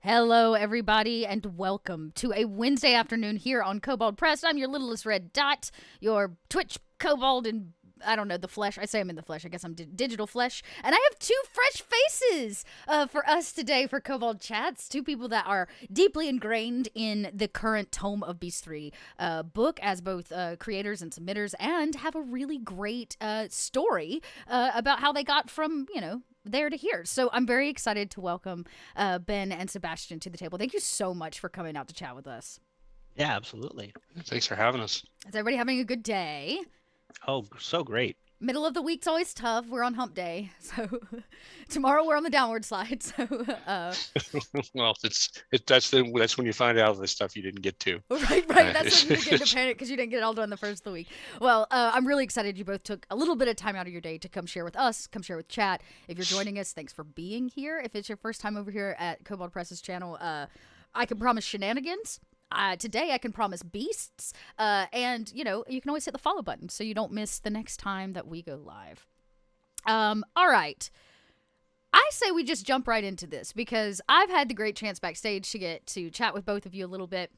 Hello, everybody, and welcome to a Wednesday afternoon here on Kobold Press. I'm your littlest red dot, your Twitch kobold, and I don't know, the flesh. I say I'm in the flesh. I guess I'm digital flesh. And I have two fresh faces for us today for Kobold Chats. Two people that are deeply ingrained in the current Tome of Beasts 3 book as both creators and submitters, and have a really great story about how they got from, there to here. So I'm very excited to welcome Ben and Sebastian to the table. Thank you so much for coming out to chat with us. Yeah, absolutely. Thanks for having us. Is everybody having a good day? Oh, so great. Middle of the week's always tough. We're on hump day. So tomorrow we're on the downward slide. So Well, that's when you find out the stuff you didn't get to. Right. That's when you begin to panic because you didn't get it all done the first of the week. Well, I'm really excited you both took a little bit of time out of your day to come share with us, come share with chat. If you're joining us, thanks for being here. If it's your first time over here at Kobold Press's channel, I can promise shenanigans. Today I can promise beasts, and you can always hit the follow button so you don't miss the next time that we go live. All right. I say we just jump right into this because I've had the great chance backstage to get to chat with both of you a little bit.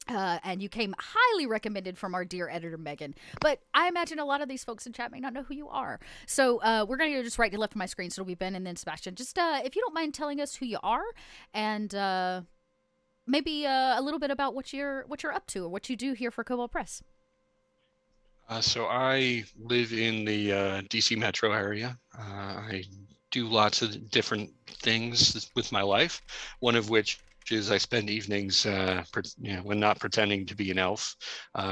And you came highly recommended from our dear editor, Megan. But I imagine a lot of these folks in chat may not know who you are. So we're going to go just right to left of my screen. So it'll be Ben and then Sebastian. Just if you don't mind telling us who you are and maybe a little bit about what you're up to or what you do here for Kobold Press. So I live in the DC metro area. I do lots of different things with my life, one of which is I spend evenings when not pretending to be an elf,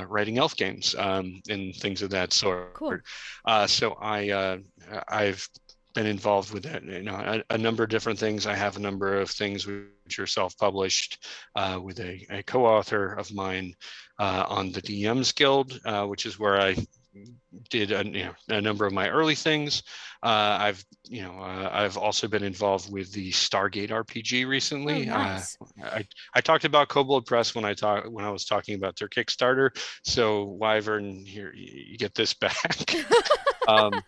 writing elf games and things of that sort. Cool. So I've been involved with that, a number of different things. I have a number of things which are self-published with a co-author of mine on the DMs Guild, which is where I did a number of my early things. I've also been involved with the Stargate RPG recently. Oh, nice. I talked about Kobold Press when I was talking about their Kickstarter. So Wyvern, here you get this back. I've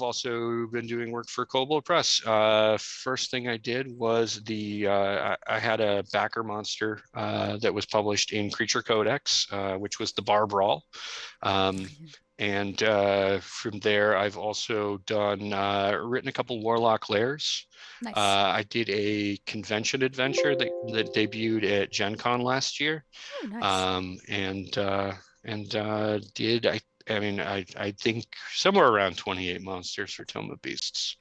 also been doing work for Kobold Press. First thing I did was I had a backer monster that was published in Creature Codex, which was the Bar Brawl. And from there, I've also written a couple Warlock Lairs. Nice. I did a convention adventure that debuted at Gen Con last year. Oh, nice. I think somewhere around 28 monsters for Tome of Beasts,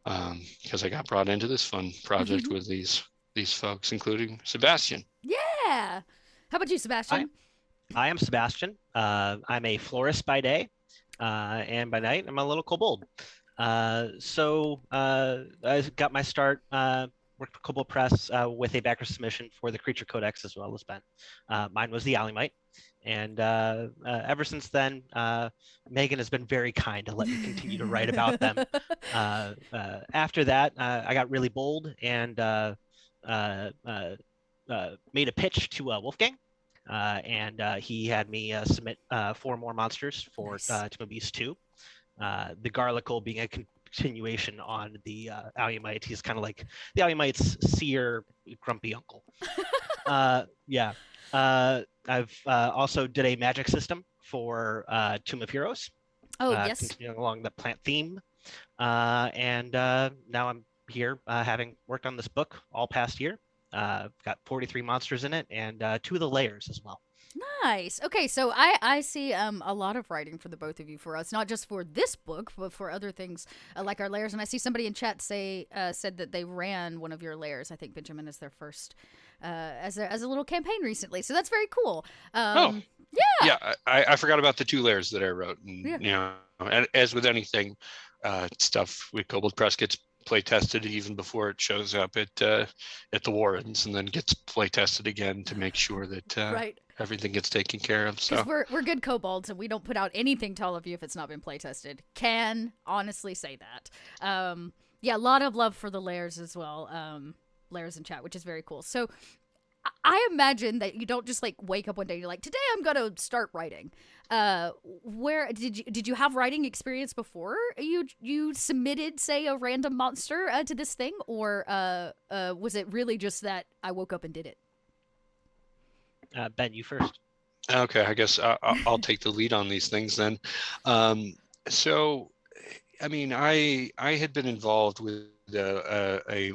because I got brought into this fun project with these folks, including Sebastian. Yeah. How about you, Sebastian? I am Sebastian. I'm a florist by day, and by night I'm a little kobold. So I got my start worked for Kobold Press with a backer submission for the Creature Codex as well as Ben. Mine was the Alley-Mite. And ever since then, Megan has been very kind to let me continue to write about them. After that, I got really bold and made a pitch to Wolfgang. And he had me submit 4 more monsters for Tome of Beasts 2. The Garlicle being a continuation on the Alley-Mite. He's kind of like the Alley-Mite's seer, grumpy uncle. Yeah. I've also did a magic system for Tomb of Heroes. Oh, yes. Continuing along the plant theme. And now I'm here having worked on this book all past year. Got 43 monsters in it and 2 of the layers as well. Nice. Okay, so I see a lot of writing for the both of you for us, not just for this book, but for other things like our layers. And I see somebody in chat said that they ran one of your layers. I think Benjamin is their first as a little campaign recently. So that's very cool. Yeah. I forgot about the 2 layers that I wrote. And, and as with anything, stuff with Kobold Press gets play tested even before it shows up at the Warrens, and then gets play tested again to make sure that everything gets taken care of. So we're good kobolds, and we don't put out anything to all of you if it's not been play tested. Can honestly say that. A lot of love for the layers as well. Layers in chat, which is very cool. So I imagine that you don't just like wake up one day and you're like, today I'm gonna start writing. Where did you have writing experience before you submitted, say, a random monster to this thing, or was it really just that I woke up and did it? Ben, you first. Okay, I guess I'll take the lead on these things then. So, I mean, I had been involved with a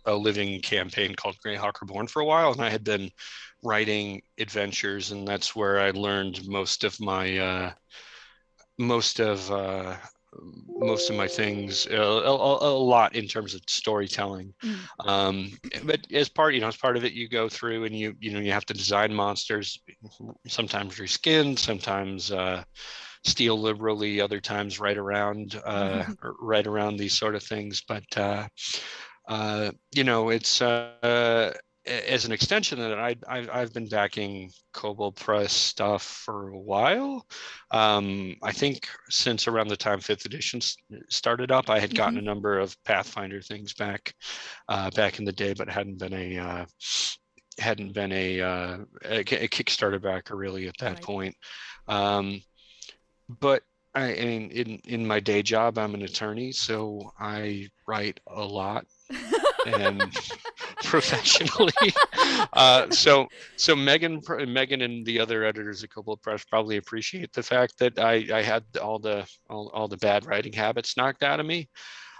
living campaign called Greyhawk Reborn for a while, and I had been writing adventures, and that's where I learned most of my most of my things, a lot in terms of storytelling. But as part of it, you go through and you have to design monsters, sometimes reskinned, sometimes steal liberally, other times right around these sort of things. But it's as an extension of that, I've been backing Kobold Press stuff for a while. I think since around the time 5th edition started up, I had gotten a number of Pathfinder things back in the day, but hadn't been a Kickstarter backer really at that point. But I mean, in my day job, I'm an attorney, so I write a lot and professionally. So Megan and the other editors at Kobold Press probably appreciate the fact that I had all the bad writing habits knocked out of me.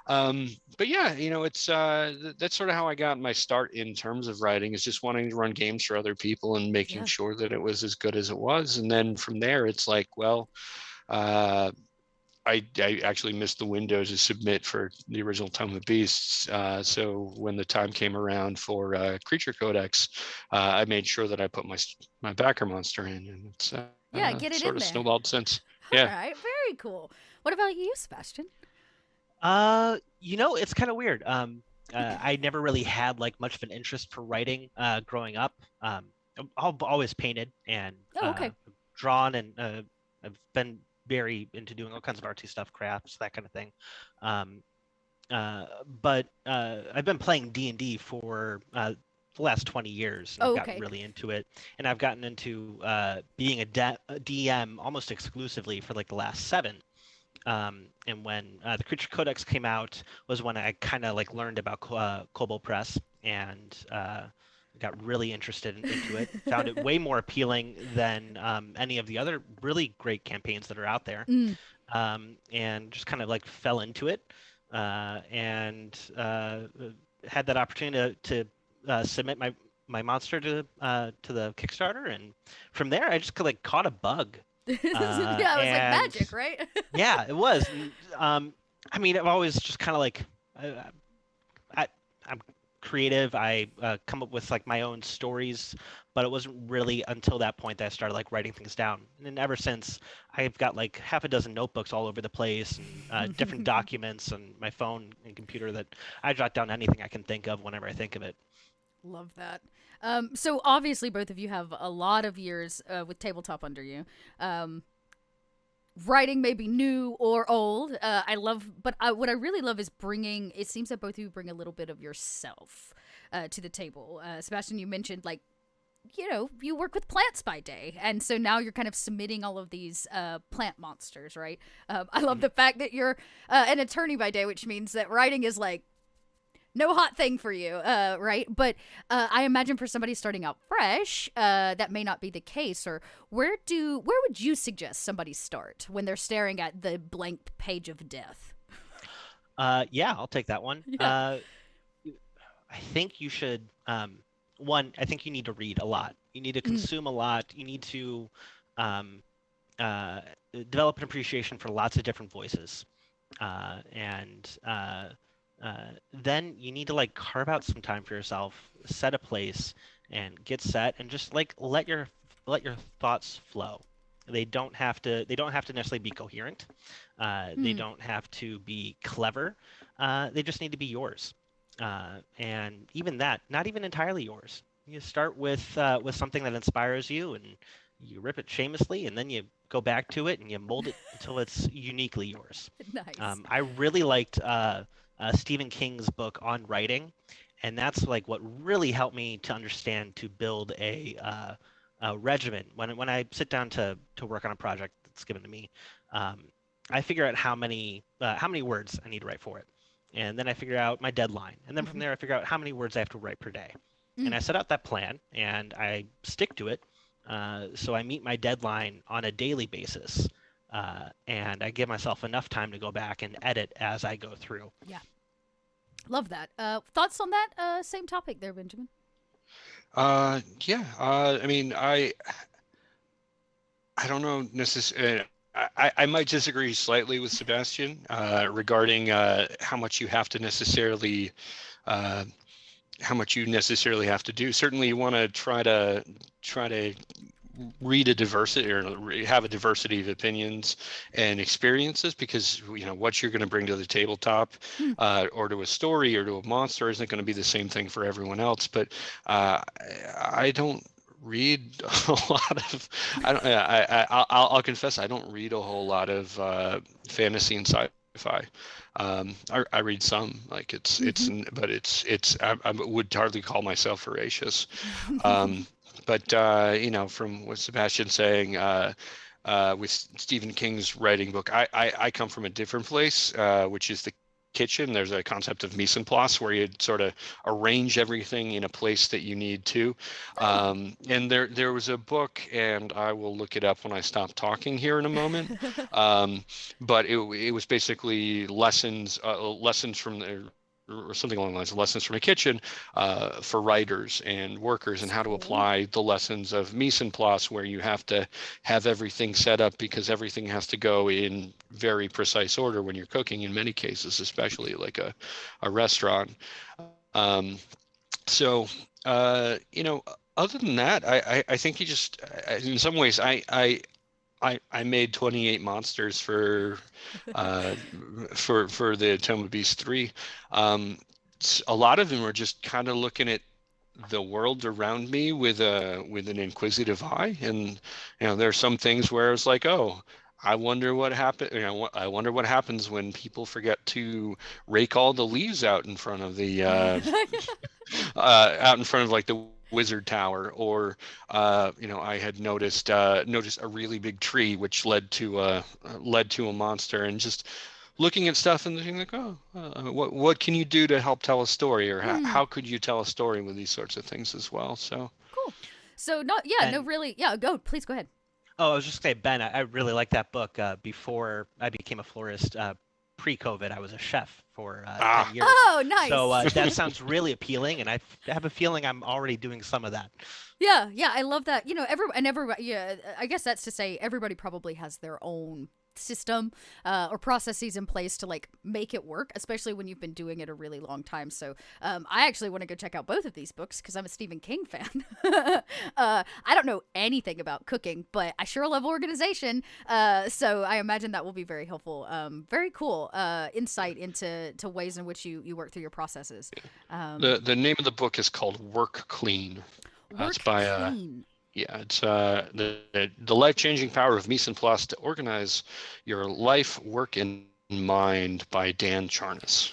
But yeah, it's that's sort of how I got my start in terms of writing, is just wanting to run games for other people and making sure that it was as good as it was. And then from there, it's like, well, I actually missed the window to submit for the original Tome of Beasts. So when the time came around for Creature Codex, I made sure that I put my backer monster in, and it's get it sort in of there. snowballed since. All right, very cool. What about you, Sebastian? It's kind of weird. I never really had like much of an interest for writing growing up. I've always painted and drawn, and I've been very into doing all kinds of artsy stuff, crafts, that kind of thing. But I've been playing D&D for the last 20 years. And I've gotten really into it, and I've gotten into being a DM almost exclusively for like the last 7. And when the Creature Codex came out was when I kind of like learned about Kobold Press, and got really interested into it. Found it way more appealing than any of the other really great campaigns that are out there, and just kind of like fell into it, and had that opportunity to submit my monster to the Kickstarter, and from there I just like caught a bug. It was like magic, right? Yeah, it was. I mean, I've always just kind of like, I'm creative. I come up with like my own stories, but it wasn't really until that point that I started like writing things down. And ever since, I've got like half a dozen notebooks all over the place, and different documents on my phone and computer that I jot down anything I can think of whenever I think of it. Love that. So obviously both of you have a lot of years with tabletop under you. Writing may be new or old. What I really love is it seems that both of you bring a little bit of yourself to the table. Sebastian, you mentioned like, you work with plants by day, and so now you're kind of submitting all of these plant monsters, right? I love the fact that you're an attorney by day, which means that writing is like no hot thing for you, right? But I imagine for somebody starting out fresh, that may not be the case. Or where would you suggest somebody start when they're staring at the blank page of death? Yeah, I'll take that one. Yeah. I think you should. One, I think you need to read a lot. You need to consume a lot. You need to develop an appreciation for lots of different voices, and then you need to like carve out some time for yourself, set a place, and get set, and just like let your thoughts flow. They don't have to necessarily be coherent. They don't have to be clever. They just need to be yours. And even that, not even entirely yours. You start with something that inspires you, and you rip it shamelessly, and then you go back to it and you mold it until it's uniquely yours. Nice. I really liked Stephen King's book on writing, and that's like what really helped me to understand to build a regimen. When I sit down to work on a project that's given to me, um, I figure out how many words I need to write for it, and then I figure out my deadline, and then from Mm-hmm. there I figure out how many words I have to write per day, and Mm. I set out that plan and I stick to it. So I meet my deadline on a daily basis, and I give myself enough time to go back and edit as I go through. Yeah. Love that. Thoughts on that same topic there, Benjamin? Yeah. I mean, I don't know necessarily. I might disagree slightly with Sebastian regarding how much you have to necessarily uh, how much you necessarily have to do. Certainly, you want to try to read a diversity or have a diversity of opinions and experiences, because what you're going to bring to the tabletop Hmm. or to a story or to a monster isn't going to be the same thing for everyone else. But I don't read a lot of I'll confess I don't read a whole lot of fantasy and sci-fi. I read some, like Mm-hmm. but I would hardly call myself voracious. But from what Sebastian's saying, with Stephen King's writing book, I come from a different place, which is the kitchen. There's a concept of mise en place where you sort of arrange everything in a place that you need to. Oh. And there was a book, and I will look it up when I stop talking here in a moment. But it was basically lessons from the or something along the lines of lessons from a kitchen for writers and workers, and That's how to cool. apply the lessons of mise en place, where you have to have everything set up because everything has to go in very precise order when you're cooking, in many cases, especially like a restaurant. Um, so, other than that, I think you just, in some ways, I made 28 monsters uh, for the Tome of Beasts 3. A lot of them are just kind of looking at the world around me with an inquisitive eye, and there are some things where it's like, oh, I wonder what happened. I wonder what happens when people forget to rake all the leaves out in front of the out in front of like the wizard tower, or I had noticed a really big tree which led to a monster, and just looking at stuff and thinking like, oh, what can you do to help tell a story, or Hmm. how could you tell a story with these sorts of things as well? So Cool. So not yeah no And really yeah go please go ahead. oh, I was just gonna say, Ben, I really like that book. Before I became a florist, pre-COVID, I was a chef for 10 ah years. Oh, So nice. that sounds really appealing, and I have a feeling I'm already doing some of that. Yeah, yeah, I love that. Everybody. Yeah, I guess that's to say everybody probably has their own system or processes in place to like make it work, especially when you've been doing it a really long time. So I actually want to go check out both of these books because I'm a Stephen King fan. I don't know anything about cooking, but I sure love organization. So I imagine that will be very helpful. Very cool insight into ways in which you work through your processes. the name of the book is called Work Clean. It's Work by clean. yeah, it's the life-changing power of mise en place to organize your life, work, and mind, by Dan Charnas.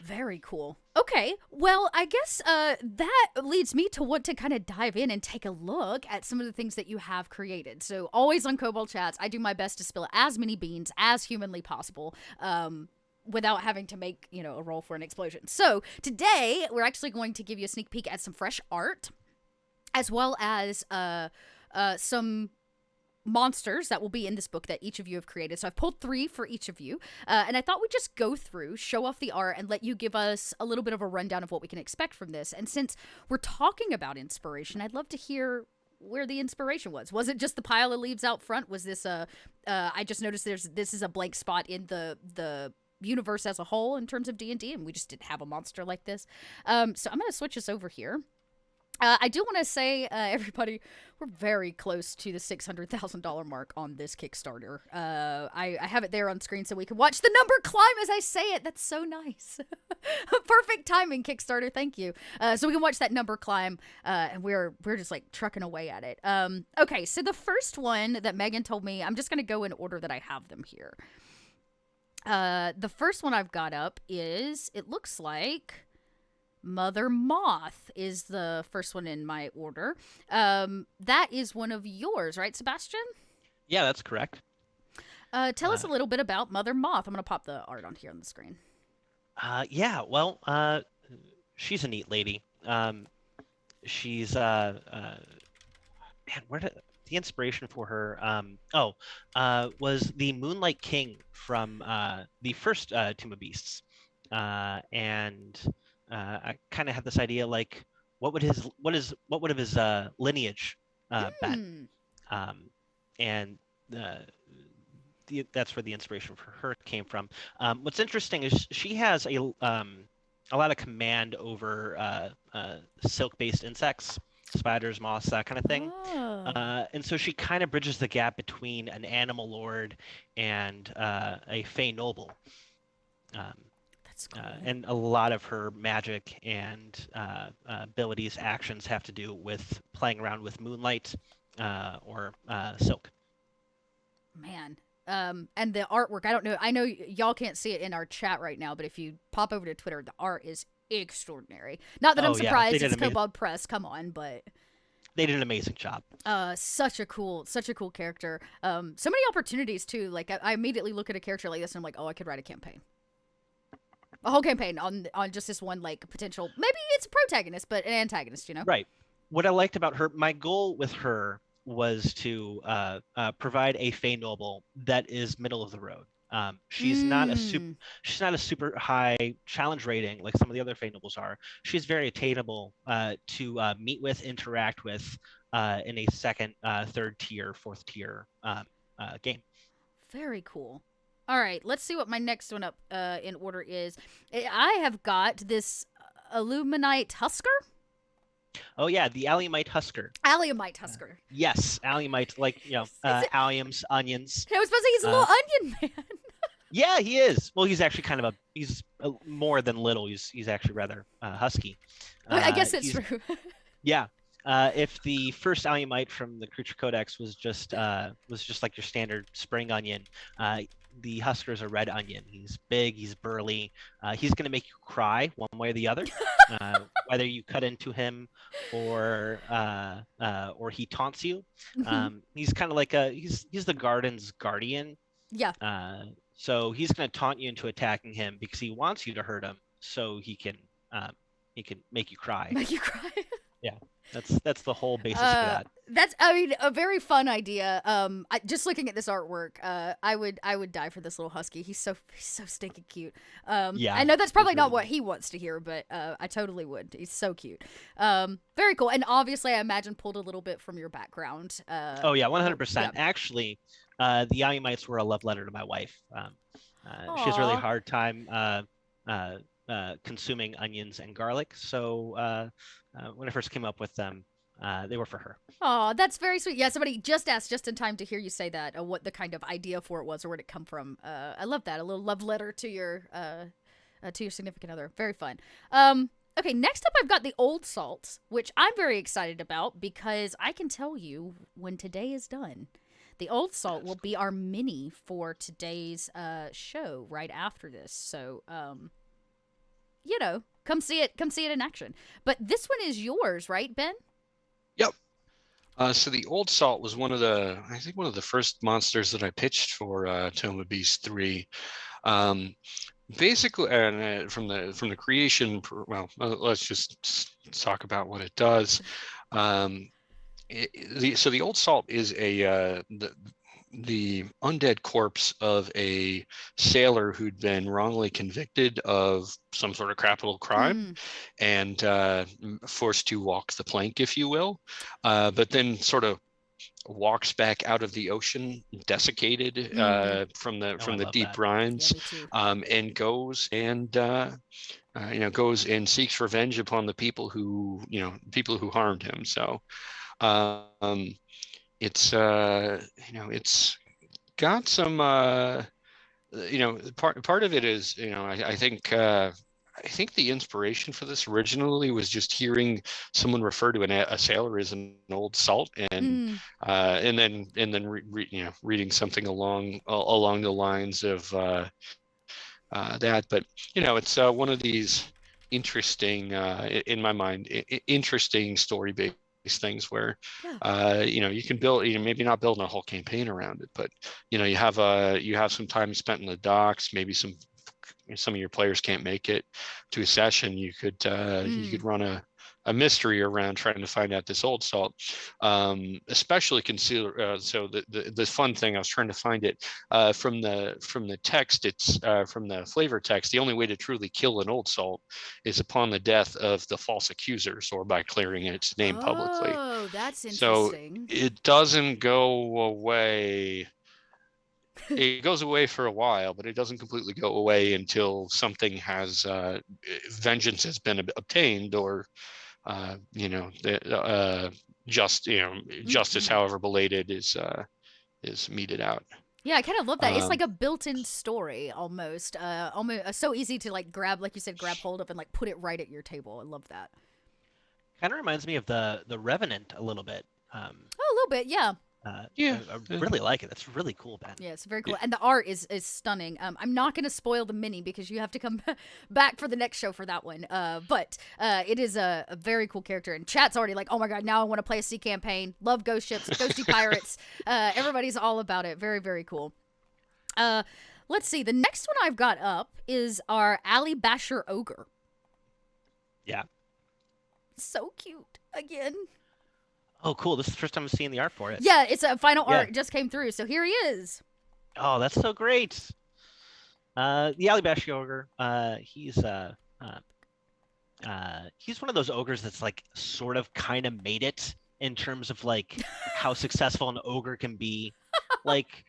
Very cool. Okay, well, I guess that leads me to want to kind of dive in and take a look at some of the things that you have created. So, always on Kobold Chats, I do my best to spill as many beans as humanly possible. Without having to make, a roll for an explosion. So, today, we're actually going to give you a sneak peek at some fresh art, as well as some monsters that will be in this book that each of you have created. So I've pulled 3 for each of you. And I thought we'd just go through, show off the art, and let you give us a little bit of a rundown of what we can expect from this. And since we're talking about inspiration, I'd love to hear where the inspiration was. Was it just the pile of leaves out front? Was this I just noticed this is a blank spot in the universe as a whole in terms of D&D, and we just didn't have a monster like this. So I'm going to switch us over here. I do want to say, everybody, we're very close to the $600,000 mark on this Kickstarter. I have it there on screen so we can watch the number climb as I say it. That's so nice. Perfect timing, Kickstarter. Thank you. So we can watch that number climb, and we're just like trucking away at it. Okay, so the first one that Megan told me, I'm just going to go in order that I have them here. The first one I've got up is, it looks like Mother Moth is the first one in my order. That is one of yours, right, Sebastian? Yeah, that's correct. Tell us a little bit about Mother Moth. I'm going to pop the art on here on the screen. Yeah, well, she's a neat lady. She's man, where did the inspiration for her? Was the Moonlight King from the first Tome of Beasts, and I kind of had this idea like, what would have his lineage been? And that's where the inspiration for her came from. What's interesting is she has a lot of command over silk-based insects, spiders, moths, that kind of thing. And so she kind of bridges the gap between an animal lord and a fey noble. That's cool. And a lot of her magic and abilities, actions have to do with playing around with moonlight or silk. Man. And the artwork, I don't know. I know y'all can't see it in our chat right now, but if you pop over to Twitter, the art is extraordinary. Not that I'm surprised. It's Kobold Press. Come on, but they did an amazing job. Such a cool character. So many opportunities too. Like I immediately look at a character like this and I'm like, oh, I could write a whole campaign on just this one like potential. Maybe it's a protagonist, but an antagonist. You know? Right. What I liked about her, my goal with her was to provide a fey noble that is middle of the road. She's not a super high challenge rating like some of the other fey nobles are. She's very attainable to meet with, interact with in a second, third tier, fourth tier game. Very cool. All right, let's see what my next one up in order is. I have got this Illuminite Husker. Oh yeah, the Alliumite Husker. Alliumite Husker. Yes, Alliumite, like alliums, onions. I was supposed to say he's a little onion man. Yeah, he is. Well, he's actually kind of he's more than little. He's actually rather husky. I guess that's true. Yeah. If the first Alliumite from the Creature Codex was just like your standard spring onion, the Husker is a red onion. He's big, he's burly. He's going to make you cry one way or the other, whether you cut into him or he taunts you. He's kind of like he's the garden's guardian. Yeah. So he's going to taunt you into attacking him because he wants you to hurt him, so he can make you cry. Make you cry. Yeah. That's the whole basis for that. That's a very fun idea. Just looking at this artwork, I would die for this little husky. He's so stinking cute. Yeah, I know that's probably not what he wants to hear, but I totally would. He's so cute. Very cool. And obviously, I imagine pulled a little bit from your background. Oh yeah, 100%. Yeah. Actually, the Alliumites were a love letter to my wife. She has a really hard time consuming onions and garlic. So when I first came up with them, they were for her. Oh, that's very sweet. Yeah, somebody just asked just in time to hear you say that, what the kind of idea for it was or where'd it come from. I love that. A little love letter to your significant other. Very fun. Okay, next up I've got the Old Salt, which I'm very excited about because I can tell you when today is done, the Old Salt will be our mini for today's show right after this. So, come see it in action. But this one is yours, right, Ben? Yep. So the Old Salt was one of the first monsters that I pitched for Tome of Beasts 3. Basically, from the creation, let's just talk about what it does. So the Old Salt is the undead corpse of a sailor who'd been wrongly convicted of some sort of capital crime and forced to walk the plank, if you will, but then sort of walks back out of the ocean desiccated from the deep brines, and goes and seeks revenge upon the people who harmed him. So it's got some part of it is I think the inspiration for this originally was just hearing someone refer to a sailor as an old salt, and then reading something along the lines of that. But it's one of these interesting, in my mind, interesting story-based things where you can build, maybe not building a whole campaign around it, but you have some time spent in the docks, maybe some of your players can't make it to a session, you could run a mystery around trying to find out this old salt. Especially consider so the fun thing, I was trying to find it from the text. It's from the flavor text. The only way to truly kill an old salt is upon the death of the false accusers, or by clearing its name publicly. Oh, that's So interesting. it doesn't go away. It goes away for a while, but it doesn't completely go away until something has vengeance has been obtained, or justice, however belated, is meted out. Yeah, I kind of love that. It's like a built-in story almost. Almost so easy to like grab, like you said, grab hold of and like put it right at your table. I love that. Kind of reminds me of the Revenant a little bit. Oh, a little bit, yeah. I really like it. That's really cool, Ben. Yeah, it's very cool. And the art is stunning. I'm not going to spoil the mini because you have to come back for the next show for that one. But it is a very cool character. And chat's already like, oh my God, now I want to play a sea campaign. Love ghost ships, ghosty pirates. Everybody's all about it. Very, very cool. Let's see. The next one I've got up is our Ali Basher Ogre. Yeah. So cute. Again. Oh, cool. This is the first time I'm seeing the art for it. Yeah, it's a final art just came through. So here he is. Oh, that's so great. The Alibash ogre, he's one of those ogres that's like sort of kind of made it in terms of like how successful an ogre can be. Like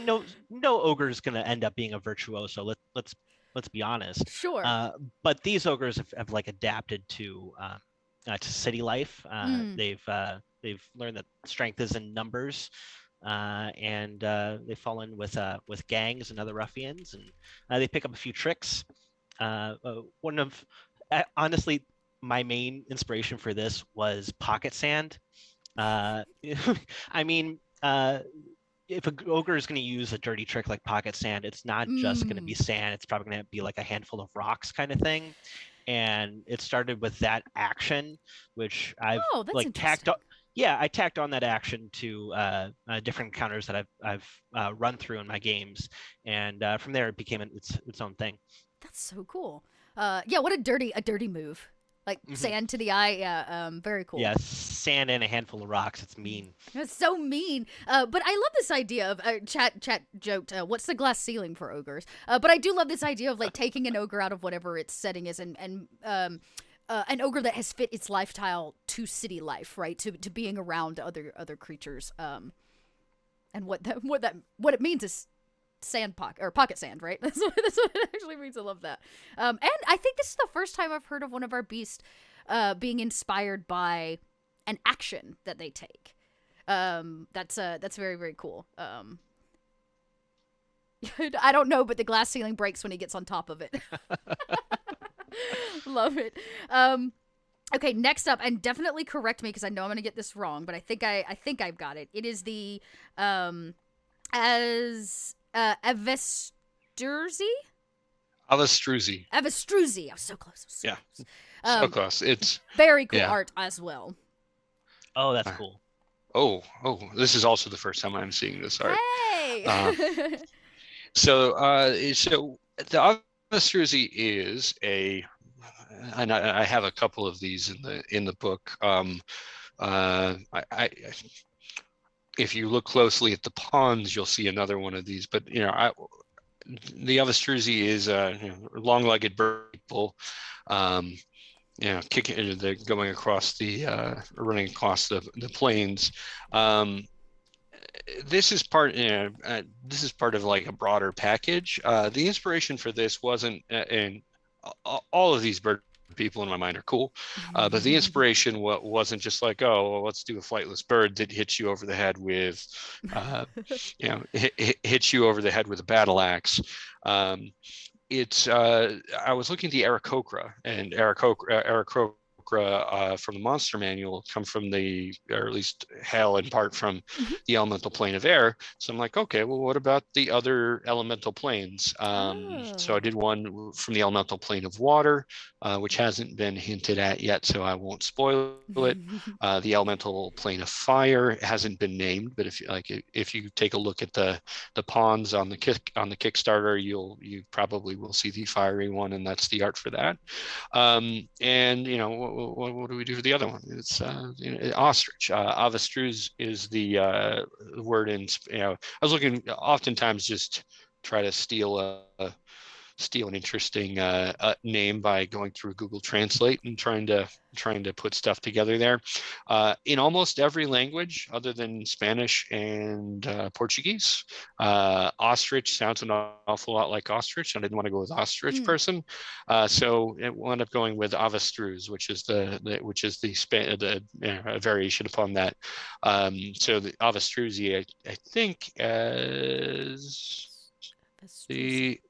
no ogre is going to end up being a virtuoso. Let's be honest. Sure. But these ogres have like adapted to city life. They've learned that strength is in numbers, and they fall in with gangs and other ruffians, and they pick up a few tricks. One of honestly, my main inspiration for this was pocket sand. I mean, if an ogre is going to use a dirty trick like pocket sand, it's not just going to be sand. It's probably going to be like a handful of rocks kind of thing. And it started with that action, which I've like tacked on. Yeah, I tacked on that action to different encounters that I've run through in my games, and from there it became its own thing. That's so cool. Yeah, what a dirty move. Like sand to the eye. Yeah, very cool. Yeah, sand and a handful of rocks. It's mean. It's so mean. But I love this idea of chat joked. What's the glass ceiling for ogres? But I do love this idea of like taking an ogre out of whatever its setting is, and an ogre that has fit its lifestyle to city life, right? To being around other creatures. And what it means is pocket sand, right? That's what it actually means. I love that. And I think this is the first time I've heard of one of our beasts being inspired by an action that they take. That's very, very cool. I don't know, but the glass ceiling breaks when he gets on top of it. Love it. Okay, next up, and definitely correct me because I know I'm gonna get this wrong, but I think I've got it. It is the Avestruzi? Avestruzi. Avestruzi. I was so close. So close. It's very cool art as well. Oh, that's cool. Oh, this is also the first time I'm seeing this art. Hey! So the Avestruzi is and I have a couple of these in the book. If you look closely at the pawns, you'll see another one of these. But the Avestruzi is long-legged bird people, kicking, they're going across running across the plains. This is part of like a broader package. The inspiration for this wasn't, and all of these bird people in my mind are cool, but the inspiration wasn't just like, oh, well, let's do a flightless bird that hits you over the head with hits you over the head with a battle axe. I was looking at the Aarakocra, and Aarakocra orcra from the monster manual come from or at least hail in part from the elemental plane of air. So I'm like, okay, well, what about the other elemental planes? So I did one from the elemental plane of water, which hasn't been hinted at yet, so I won't spoil it. The elemental plane of fire hasn't been named, but if you take a look at the pawns on the Kickstarter, you probably will see the fiery one, and that's the art for that. And what do we do for the other one? It's ostrich. Avestruz is the word in. I was looking oftentimes just try to steal an interesting name by going through Google Translate and trying to put stuff together there. In almost every language other than Spanish and Portuguese, ostrich sounds an awful lot like ostrich. I didn't want to go with ostrich person, so it wound up going with avestruz, which is the variation upon that. So the avestruzi, I think, as the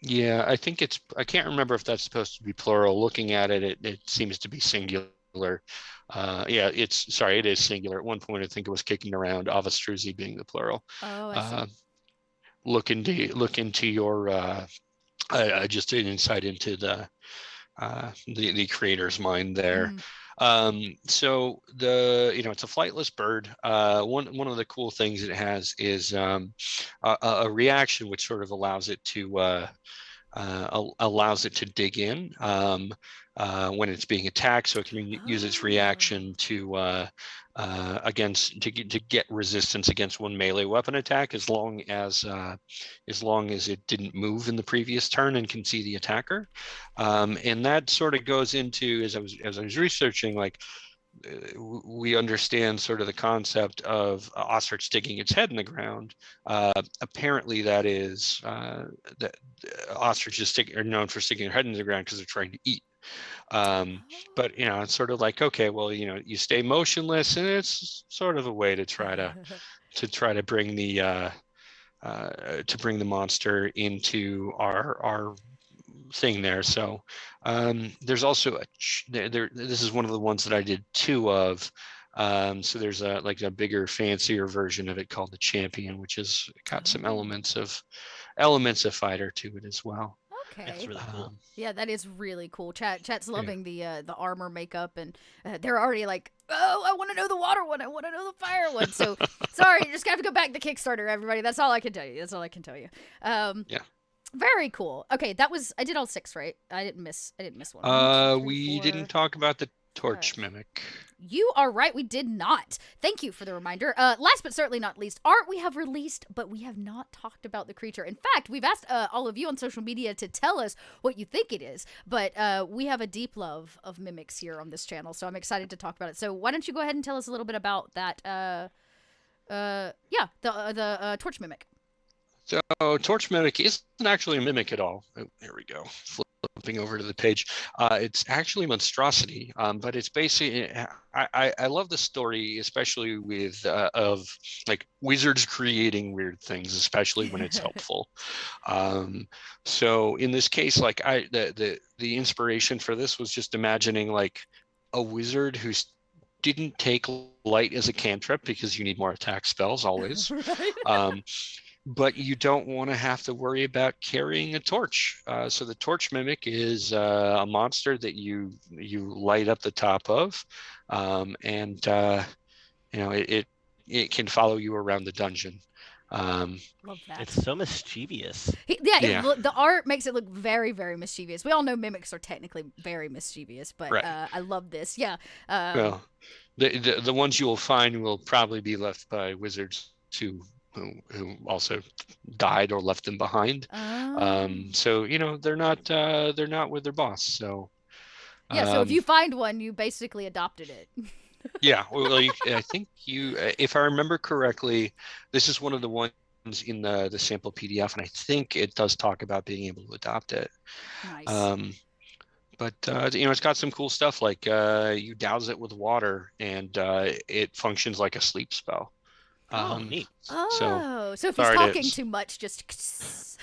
Yeah, I think I can't remember if that's supposed to be plural. Looking at it, it seems to be singular. It is singular. At one point, I think it was kicking around avestruzi being the plural. Oh, I see. Look into your just an insight into the creator's mind there. So it's a flightless bird. One of the cool things it has is a reaction which sort of allows it to dig in when it's being attacked, so it can use its reaction to get resistance against one melee weapon attack, as long as it didn't move in the previous turn and can see the attacker. And that sort of goes into, as I was researching, like, we understand sort of the concept of ostrich sticking its head in the ground. Apparently, that is that ostriches are known for sticking their head in the ground because they're trying to eat. But it's sort of like, okay, well, you stay motionless, and it's sort of a way to try to bring the monster into our thing there. So there's also this is one of the ones that I did two of. So there's a bigger, fancier version of it called the Champion, which has got some elements of fighter to it as well. Okay. That's really cool. Yeah, that is really cool. Chat's loving the armor makeup, and they're already like, oh, I want to know the water one. I want to know the fire one. So sorry, you just got to go back to Kickstarter, everybody. That's all I can tell you. Yeah. Very cool. Okay, I did all 6, right? I didn't miss one. 1, 2, 3, we 4. didn't talk about the torch mimic. You are right, we did not. Thank you for the reminder. Last but certainly not least, art we have released, but we have not talked about the creature. In fact, we've asked all of you on social media to tell us what you think it is, but we have a deep love of mimics here on this channel, so I'm excited to talk about it. So why don't you go ahead and tell us a little bit about that, the torch mimic. So torch mimic isn't actually a mimic at all. Oh, there we go. Flipping over to the page. It's actually monstrosity, but it's basically, I love the story, especially with of like wizards creating weird things, especially when it's helpful. So in this case, like the inspiration for this was just imagining like a wizard who didn't take light as a cantrip, because you need more attack spells always. Right. But you don't want to have to worry about carrying a torch. So the torch mimic is a monster that you light up the top of, and it can follow you around the dungeon. Love that. It's so mischievous. The art makes it look very, very mischievous. We all know mimics are technically very mischievous, but right. I love this. Yeah. Well, the ones you will find will probably be left by wizards who also died or left them behind. So they're not with their boss. So so if you find one, you basically adopted it. Yeah, well, I think if I remember correctly, this is one of the ones in the sample PDF, and I think it does talk about being able to adopt it. Nice. But it's got some cool stuff, like you douse it with water, and it functions like a sleep spell. Neat. So if he's talking too much, just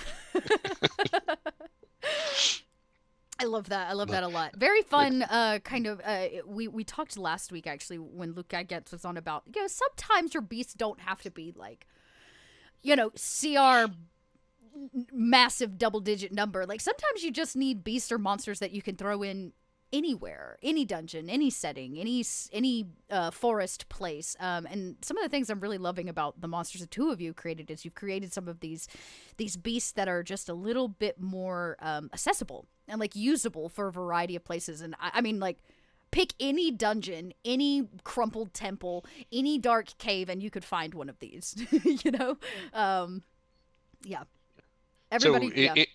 I love that. I love that a lot. Very fun. Kind of. We talked last week actually when Luke Gets was on about, sometimes your beasts don't have to be like, CR massive double-digit number. Like sometimes you just need beasts or monsters that you can throw in anywhere, any dungeon, any setting, any forest place. And some of the things I'm really loving about the monsters the two of you created is you've created some of these beasts that are just a little bit more accessible and like usable for a variety of places. And I mean, like, pick any dungeon, any crumpled temple, any dark cave, and you could find one of these. Yeah. Everybody.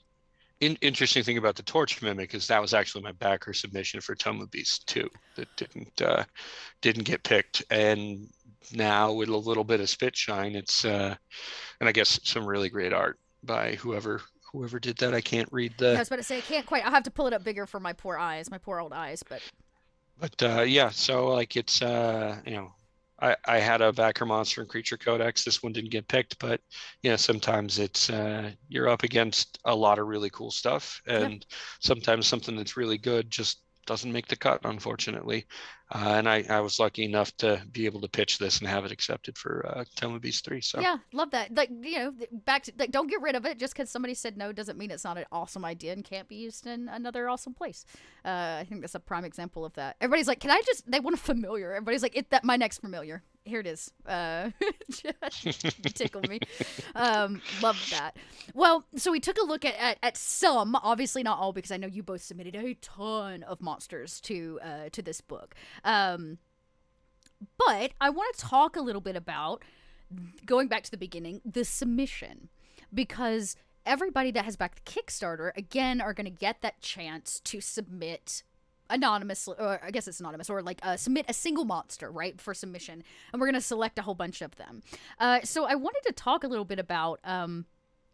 Interesting thing about the Torch Mimic is that was actually my backer submission for Tome of Beasts 2 that didn't get picked, and now with a little bit of spitshine, it's and I guess some really great art by whoever did that. I can't read the. Yeah, I was about to say I can't quite. I'll have to pull it up bigger for my poor old eyes, but. Yeah, so like it's I had a backer monster and creature codex. This one didn't get picked, but sometimes it's you're up against a lot of really cool stuff, and sometimes something that's really good just doesn't make the cut, unfortunately. And I was lucky enough to be able to pitch this and have it accepted for Tome of Beasts 3. So yeah, love that. Like, back to, like, don't get rid of it just because somebody said no doesn't mean it's not an awesome idea and can't be used in another awesome place. I think that's a prime example of that. Everybody's like, they want a familiar. Everybody's like, my next familiar. Here it is. Tickle me. Love that. Well, so we took a look at some, obviously not all, because I know you both submitted a ton of monsters to this book. But I want to talk a little bit about, going back to the beginning, the submission, because everybody that has backed the Kickstarter, again, are going to get that chance to submit anonymously, or I guess it's anonymous, or like submit a single monster, right, for submission, and we're going to select a whole bunch of them. So I wanted to talk a little bit about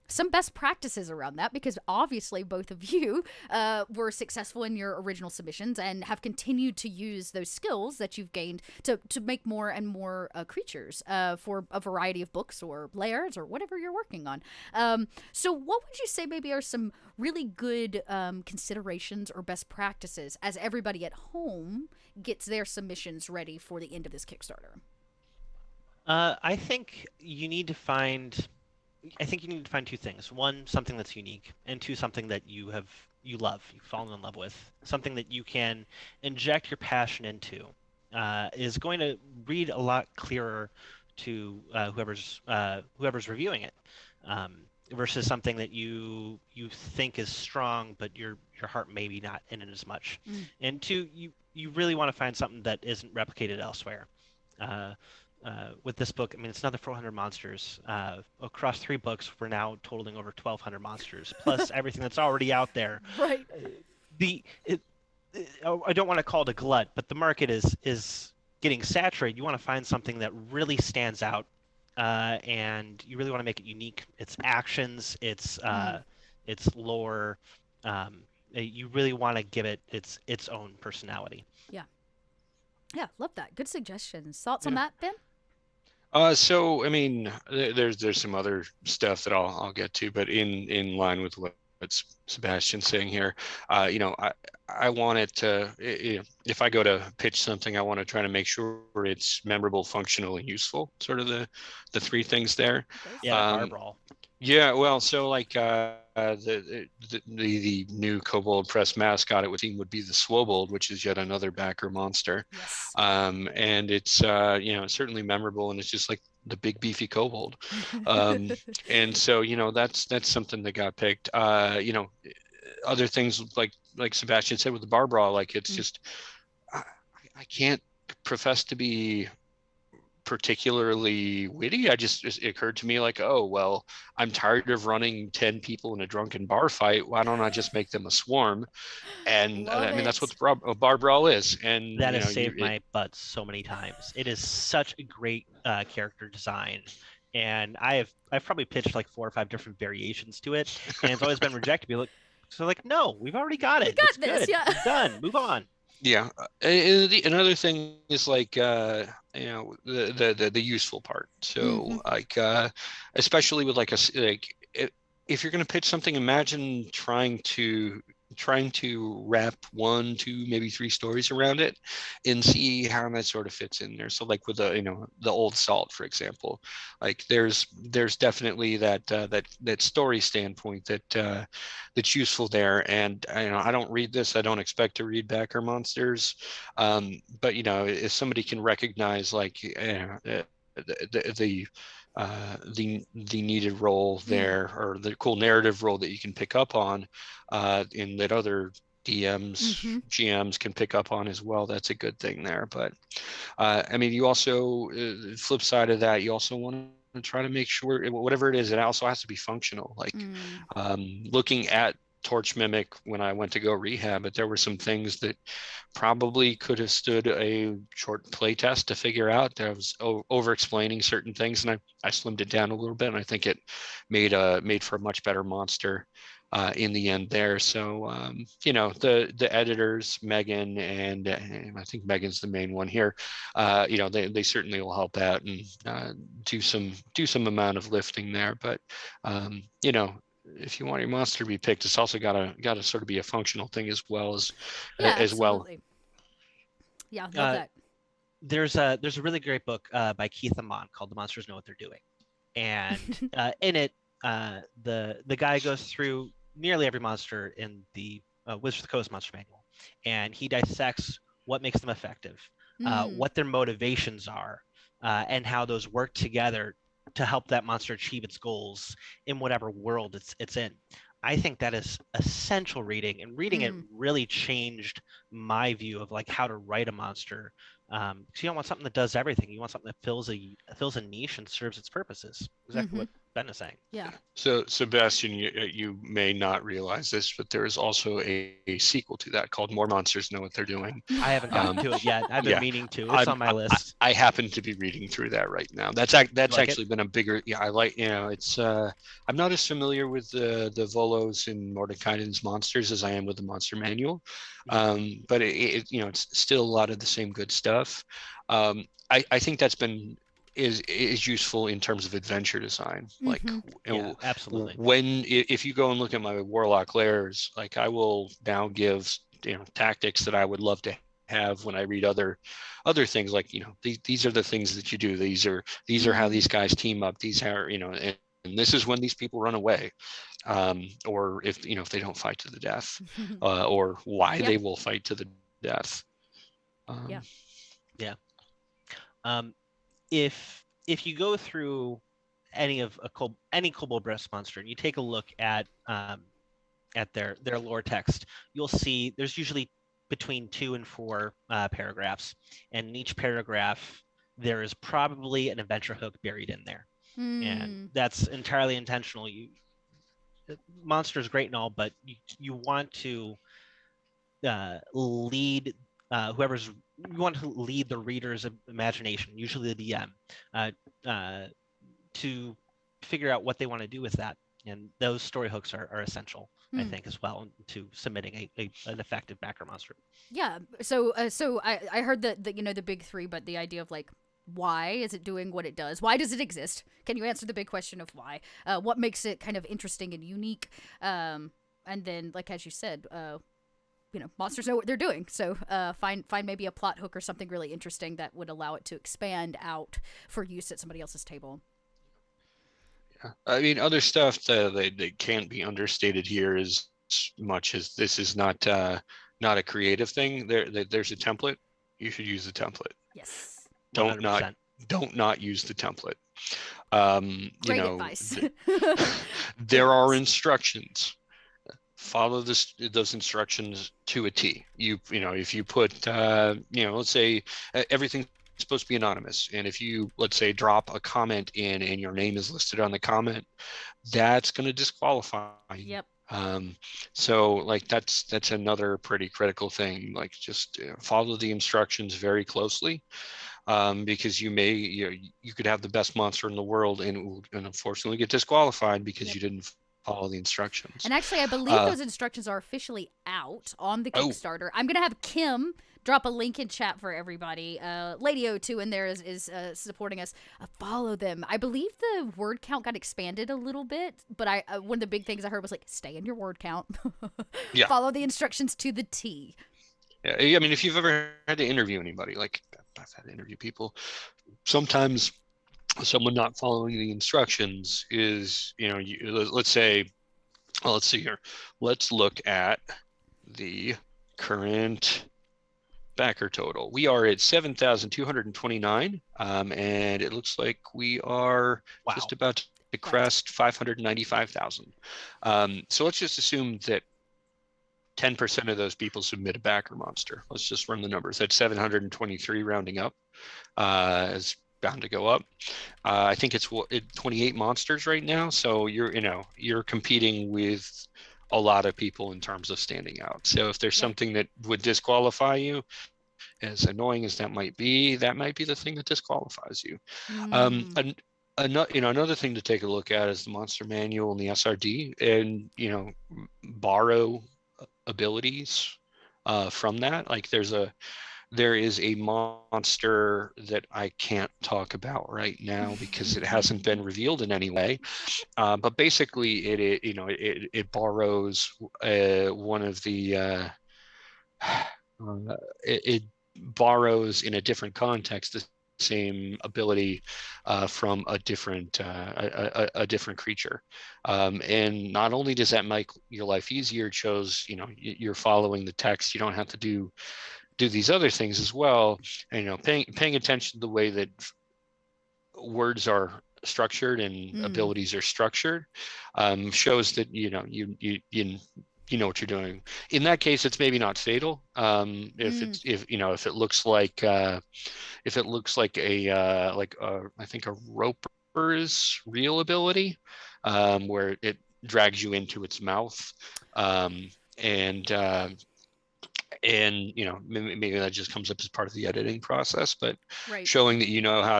some best practices around that, because obviously both of you were successful in your original submissions and have continued to use those skills that you've gained to make more and more creatures for a variety of books or layers or whatever you're working on. So what would you say maybe are some really good considerations or best practices as everybody at home gets their submissions ready for the end of this Kickstarter? I think you need to find two things. One, something that's unique, and two, something that you love, you've fallen in love with, something that you can inject your passion into, is going to read a lot clearer to whoever's reviewing it, versus something that you think is strong, but your heart maybe not in it as much. And two, you really want to find something that isn't replicated elsewhere. With this book, I mean, it's another 400 monsters. Across 3 books, we're now totaling over 1,200 monsters, plus everything that's already out there. Right. I don't want to call it a glut, but the market is getting saturated. You want to find something that really stands out, and you really want to make it unique. Its actions, its lore. You really want to give it its own personality. Yeah, love that. Good suggestions. Thoughts on that, Ben? So I mean, there's some other stuff that I'll get to, but in line with what Sebastian's saying here, I want it to, if I go to pitch something, I want to try to make sure it's memorable, functional, and useful. Sort of the 3 things there. Yeah, Barbrawl. Yeah, well, so like the new Kobold Press mascot, it would seem, would be the Swobold, which is yet another backer monster. Yes. And it's certainly memorable, and it's just like the big beefy kobold. And so that's something that got picked. Other things like Sebastian said with the Barbrawl, like it's just I can't profess to be particularly witty. It occurred to me like, oh, well, I'm tired of running 10 people in a drunken bar fight. Why don't I just make them a swarm? And I mean, that's what a bar brawl is. And that has saved my butt so many times. It is such a great character design. And I've probably pitched like 4 or 5 different variations to it, and it's always been rejected. No, we've already got it. We got it's this, good. yeah. It's done. Move on. Yeah. Another thing is like the useful part. So like especially with if you're going to pitch something, imagine trying to trying to wrap 1, 2, maybe 3 stories around it and see how that sort of fits in there. So like with the old salt, for example, like there's definitely that story standpoint that's useful there. And I don't read this, I don't expect to read Backer Monsters, but if somebody can recognize like the the needed role there, or the cool narrative role that you can pick up on, in that other DMs, GMs can pick up on as well. That's a good thing there. But I mean, you also, flip side of that, you also want to try to make sure whatever it is, it also has to be functional. Like looking at Torch Mimic when I went to go rehab, but there were some things that probably could have stood a short play test to figure out. That I was over explaining certain things, and I slimmed it down a little bit, and I think it made for a much better monster in the end there. So the editors, Megan, and I think Megan's the main one here, they certainly will help out and do some amount of lifting there. But if you want your monster to be picked, it's also gotta sort of be a functional thing as well as absolutely. Yeah, love that. There's a really great book by Keith Amon called "The Monsters Know What They're Doing," and in it, the guy goes through nearly every monster in the Wizards of the Coast Monster Manual, and he dissects what makes them effective, what their motivations are, and how those work together to help that monster achieve its goals in whatever world it's in. I think that is essential reading, and reading it really changed my view of like how to write a monster. Because you don't want something that does everything. You want something that fills a niche and serves its purposes. Exactly what Ben is saying. Yeah. So Sebastian, you may not realize this, but there is also a sequel to that called "More Monsters Know What They're Doing." I haven't gotten to it yet. I've been meaning to. It's on my list. I happen to be reading through that right now. That's actually been a bigger. Yeah, I like. It's. I'm not as familiar with the Volos and Mordekainen's monsters as I am with the Monster Manual, but it's still a lot of the same good stuff. I think that's been is useful in terms of adventure design. Like absolutely. If you go and look at my Warlock lairs, like I will now give tactics that I would love to have when I read other things. Like these are the things that you do. These are how these guys team up. These are and this is when these people run away, or if they don't fight to the death, or why they will fight to the death. If you go through any Kobold Press monster and you take a look at their lore text, you'll see there's usually between 2 and 4 paragraphs, and in each paragraph there is probably an adventure hook buried in there, and that's entirely intentional. Monster is great and all, but you want to lead you want to lead the reader's imagination, usually the DM, to figure out what they want to do with that. And those story hooks are essential, I think, as well, to submitting an effective backer monster. Yeah. So I heard the the big 3, but the idea of like, why is it doing what it does? Why does it exist? Can you answer the big question of why? What makes it kind of interesting and unique? And then, like as you said, monsters know what they're doing. So find maybe a plot hook or something really interesting that would allow it to expand out for use at somebody else's table. Yeah, I mean, other stuff that can't be understated here as much as this is not a creative thing. There's a template. You should use the template. Yes. Don't not use the template. Great advice. There are instructions. Follow those instructions to a T. If you put let's say everything's supposed to be anonymous, and if you, let's say, drop a comment in and your name is listed on the comment, that's going to disqualify you. Yep. So like that's another pretty critical thing. Like just follow the instructions very closely, because you could have the best monster in the world and unfortunately get disqualified because you didn't follow the instructions. And actually, I believe those instructions are officially out on the Kickstarter. I'm going to have Kim drop a link in chat for everybody. Lady O2 in there is supporting us. Follow them. I believe the word count got expanded a little bit, but one of the big things I heard was like, stay in your word count. Yeah. Follow the instructions to the T. Yeah, I mean, if you've ever had to interview anybody, like I've had to interview people, sometimes someone not following the instructions is, let's say, well, let's see here. Let's look at the current backer total. We are at 7,229, and it looks like we are just about to crest 595,000. So let's just assume that 10% of those people submit a backer monster. Let's just run the numbers. That's 723 rounding up. Is bound to go up. I think it's 28 monsters right now. So you're competing with a lot of people in terms of standing out. So if there's something that would disqualify you, as annoying as that might be the thing that disqualifies you. And another thing to take a look at is the monster manual and the SRD, and borrow abilities from that. Like there is a monster that I can't talk about right now because it hasn't been revealed in any way. But basically, it borrows one of the it borrows in a different context the same ability from a different creature, and not only does that make your life easier, it shows you're following the text. You don't have to do these other things as well. And paying attention to the way that words are structured and abilities are structured shows that you know what you're doing. In that case, it's maybe not fatal. If it looks like I think a roper's real ability, where it drags you into its mouth, and maybe that just comes up as part of the editing process, but showing that you know how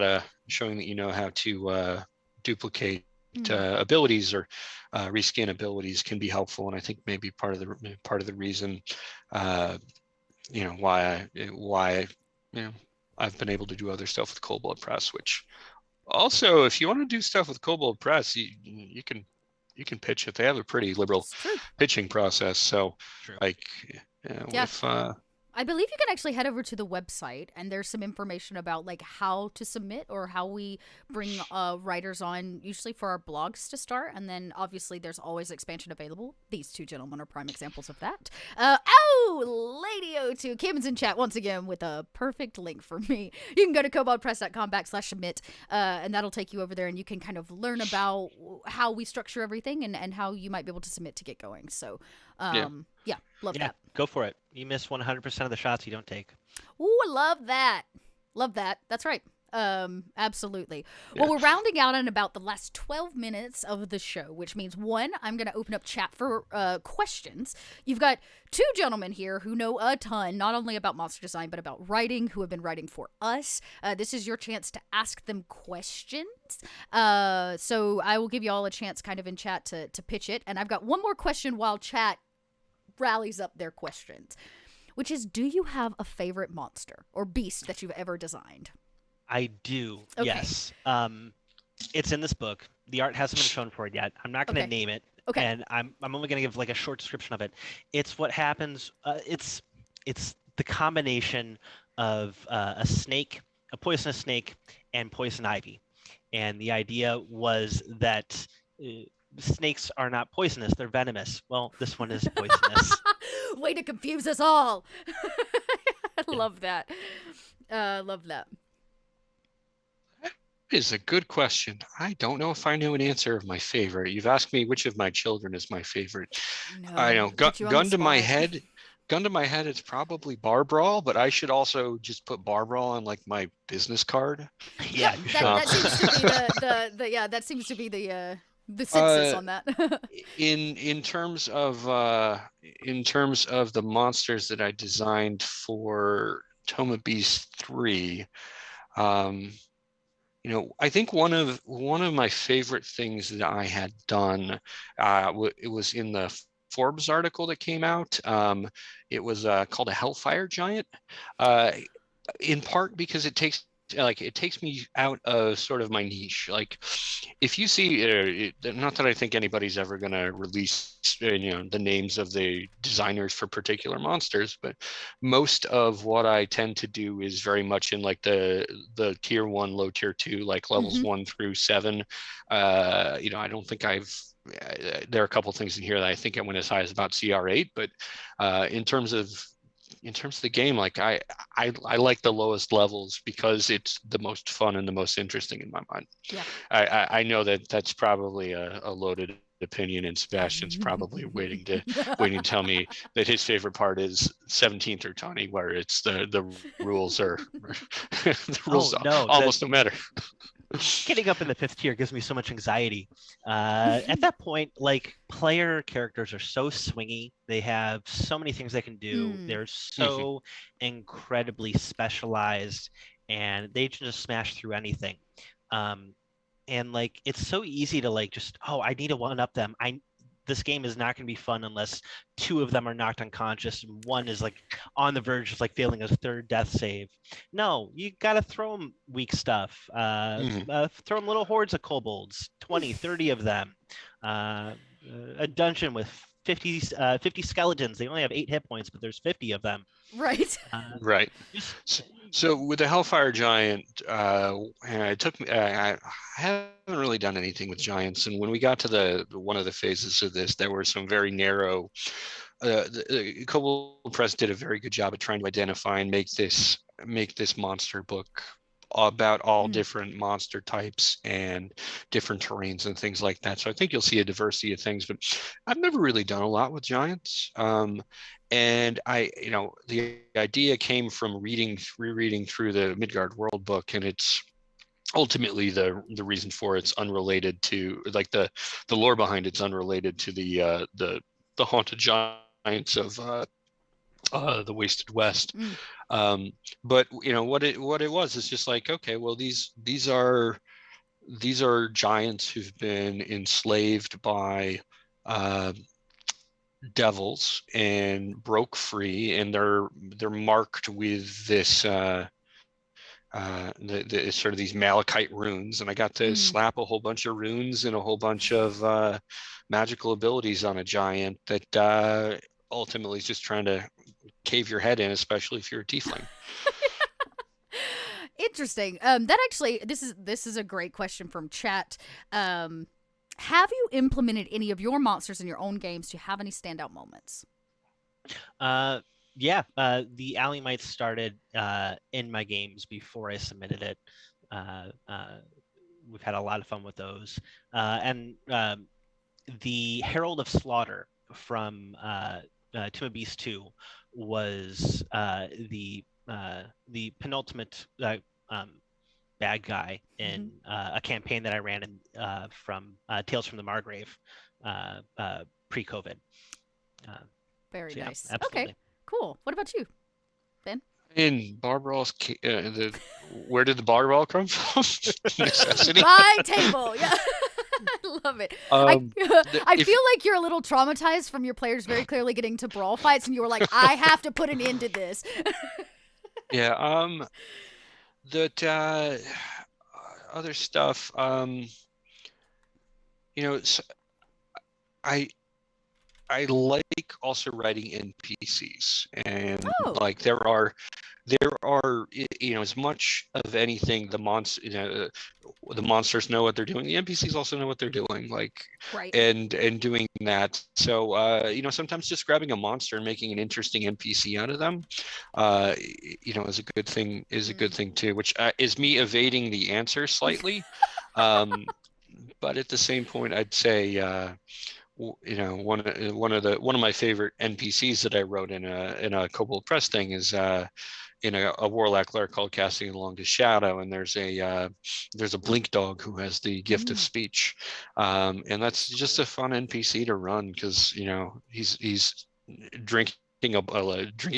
to duplicate abilities or reskin abilities can be helpful, and I think maybe part of the reason why I've been able to do other stuff with Kobold Press. Which also, if you want to do stuff with Kobold Press, you can pitch it. They have a pretty liberal pitching process. So I believe you can actually head over to the website, and there's some information about like how to submit or how we bring writers on, usually for our blogs to start, and then obviously there's always expansion available. These two gentlemen are prime examples of that. Lady O2, Kim's in chat once again with a perfect link for me. You can go to koboldpress.com/submit, and that'll take you over there, and you can kind of learn about how we structure everything and how you might be able to submit to get going. So love that. Go for it. You miss 100% of the shots you don't take. Ooh, I love that. That's right. Absolutely. Well, we're rounding out in about the last 12 minutes of the show, which means one, I'm going to open up chat for questions. You've got two gentlemen here who know a ton, not only about monster design, but about writing, who have been writing for us. This is your chance to ask them questions. So I will give you all a chance kind of in chat to pitch it. And I've got one more question while chat rallies up their questions, which is, do you have a favorite monster or beast that you've ever designed? I do. Okay. Yes. It's in this book. The art hasn't been shown for it yet. I'm not going to name it. Okay. And I'm only going to give like a short description of it. It's what happens. It's the combination of a snake, a poisonous snake, and poison ivy. And the idea was that snakes are not poisonous, they're venomous. Well, this one is poisonous. Way to confuse us all. I love that. Love that. That is a good question. I don't know if I know an answer of my favorite. You've asked me which of my children is my favorite. No, I know. Gun to my head, it's probably Barbrawl, but I should also just put Barbrawl on like my business card. Yeah, that seems to be that seems to be the census on that. in terms of the monsters that I designed for Tome of Beasts 3, I think one of my favorite things that I had done, it was in the Forbes article that came out. It was called a Hellfire Giant, in part because it takes me out of sort of my niche. Like, if you see, not that I think anybody's ever going to release, the names of the designers for particular monsters, but most of what I tend to do is very much in like the tier 1, low tier 2, like levels 1 through 7. I don't think there are a couple things in here that I think I went as high as about CR8, but in terms of the game, like I like the lowest levels because it's the most fun and the most interesting in my mind. Yeah. I know that that's probably a loaded opinion, and Sebastian's probably waiting to tell me that his favorite part is 17th or 20, where it's the rules are the rules almost don't matter. Getting up in the 5th tier gives me so much anxiety. At that point, like, player characters are so swingy. They have so many things they can do. They're so incredibly specialized, and they can just smash through anything. And like, it's so easy to like just, I need to one up them. This game is not going to be fun unless 2 of them are knocked unconscious and 1 is like on the verge of like failing a 3rd death save. No, you got to throw them weak stuff. Throw them little hordes of kobolds, 20, 30 of them. A dungeon with 50 skeletons. They only have 8 hit points, but there's 50 of them. Right. Right. So with the Hellfire Giant, it took me. I haven't really done anything with giants, and when we got to one of the phases of this, there were some very narrow. The Kobold Press did a very good job at trying to identify and make this monster book about all different monster types and different terrains and things like that. So I think you'll see a diversity of things, but I've never really done a lot with giants. And the idea came from rereading through the Midgard World book, and it's ultimately the reason for it's unrelated to, like, the lore behind it's unrelated to the haunted giants of the Wasted West. But what it was is just like, okay, well, these are giants who've been enslaved by devils and broke free, and they're marked with this the sort of these malachite runes, and I got to slap a whole bunch of runes and a whole bunch of magical abilities on a giant that ultimately is just trying to cave your head in, especially if you're a tiefling. Interesting. That actually, this is a great question from chat. Have you implemented any of your monsters in your own games? Do you have any standout moments? Yeah. The Alley Mites started in my games before I submitted it. We've had a lot of fun with those. And the Herald of Slaughter from Tome of Beasts 2 was the penultimate bad guy in a campaign that I ran in from Tales from the Margrave pre-COVID. Very nice. Absolutely. Okay, cool. What about you, Ben? In Barbrawl's, where did the Barball come from? Necessity. My table. Yeah. I love it. I feel like you're a little traumatized from your players very clearly getting to brawl fights, and you were like, I have to put an end to this. Yeah. That other stuff. I like also writing NPCs, and like there are as much of anything, the monsters know what they're doing. The NPCs also know what they're doing, like, right. and doing that. So sometimes just grabbing a monster and making an interesting NPC out of them, is a good thing. Is a good thing too, which is me evading the answer slightly, but at the same point, I'd say. One of my favorite NPCs that I wrote in a Kobold Press thing is in a warlock lair called Casting Along the Shadow, and there's a blink dog who has the gift of speech, and that's just a fun NPC to run because he's drinking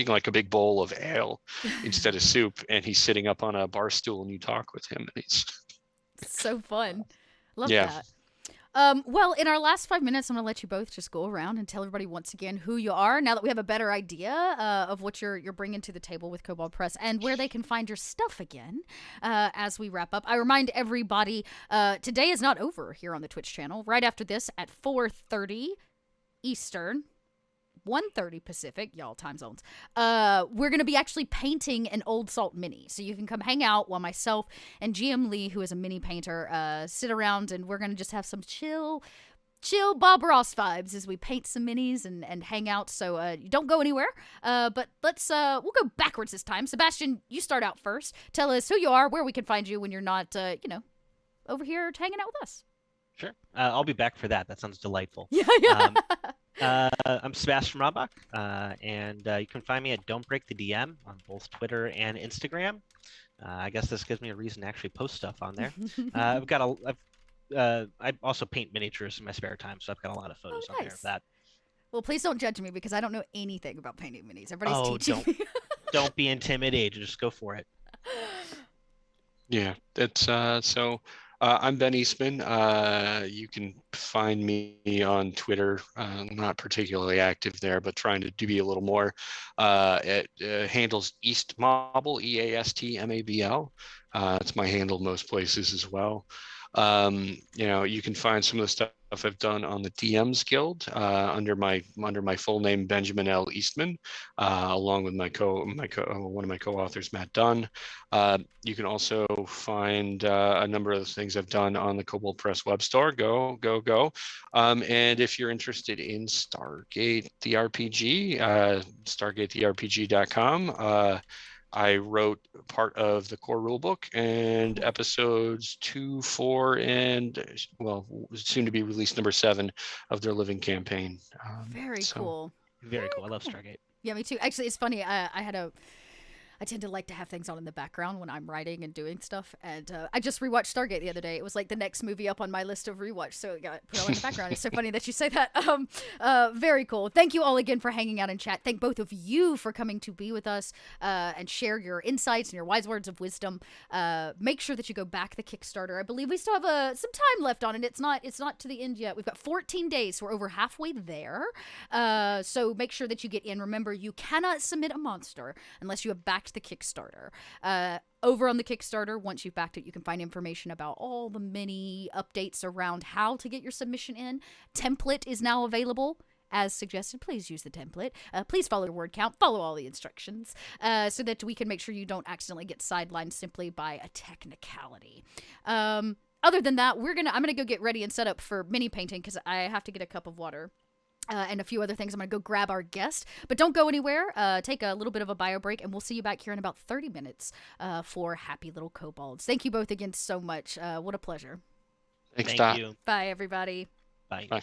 like a big bowl of ale instead of soup, and he's sitting up on a bar stool, and you talk with him, and he's so fun. Love that. Well, in our last 5 minutes, I'm going to let you both just go around and tell everybody once again who you are, now that we have a better idea of what you're bringing to the table with Kobold Press and where they can find your stuff again as we wrap up. I remind everybody, today is not over here on the Twitch channel. Right after this at 4:30 Eastern, 1:30 Pacific, y'all time zones, we're going to be actually painting an Old Salt mini. So you can come hang out while myself and GM Lee, who is a mini painter, sit around, and we're going to just have some chill Bob Ross vibes as we paint some minis and hang out. So you don't go anywhere. But we'll go backwards this time. Sebastian, you start out first. Tell us who you are, where we can find you when you're not, over here hanging out with us. Sure. I'll be back for that. That sounds delightful. Yeah. I'm Sebastian Rombach, and you can find me at Don't Break the DM on both Twitter and Instagram. I guess this gives me a reason to actually post stuff on there. I also paint miniatures in my spare time, so I've got a lot of photos on there of that. Well, please don't judge me because I don't know anything about painting minis. Everybody's teaching me. Don't be intimidated. Just go for it. Yeah, that's so. I'm Ben Eastman. You can find me on Twitter. Not particularly active there, but trying to be a little more. It handles Eastmabl, EASTMABL. It's my handle most places as well. You can find some of the stuff I've done on the DMs Guild under my full name, Benjamin L. Eastman, along with one of my co-authors, Matt Dunn. You can also find a number of the things I've done on the Kobold Press web store. Go. And if you're interested in Stargate the RPG, StargateTheRPG.com. I wrote part of the core rulebook and episodes 2, 4, and soon to be released number 7 of their living campaign. Very cool. Very cool. I love Stargate. Yeah, me too. Actually, it's funny. I tend to like to have things on in the background when I'm writing and doing stuff. And I just rewatched Stargate the other day. It was like the next movie up on my list of rewatch. So it got put on in the background. It's so funny that you say that. Very cool. Thank you all again for hanging out in chat. Thank both of you for coming to be with us and share your insights and your wise words of wisdom. Make sure that you go back the Kickstarter. I believe we still have some time left on it. It's not to the end yet. We've got 14 days. So we're over halfway there. So make sure that you get in. Remember, you cannot submit a monster unless you have backed the Kickstarter. Over on the Kickstarter, once you've backed it, you can find information about all the many updates around how to get your submission in. Template is now available. As suggested, please use the template. Please follow your word count. Follow all the instructions so that we can make sure you don't accidentally get sidelined simply by a technicality. Other than that, I'm gonna go get ready and set up for mini painting because I have to get a cup of water. And a few other things. I'm going to go grab our guest. But don't go anywhere. Take a little bit of a bio break, and we'll see you back here in about 30 minutes for Happy Little Kobolds. Thank you both again so much. What a pleasure. Thanks, Thank you. Bye, everybody. Bye. Bye.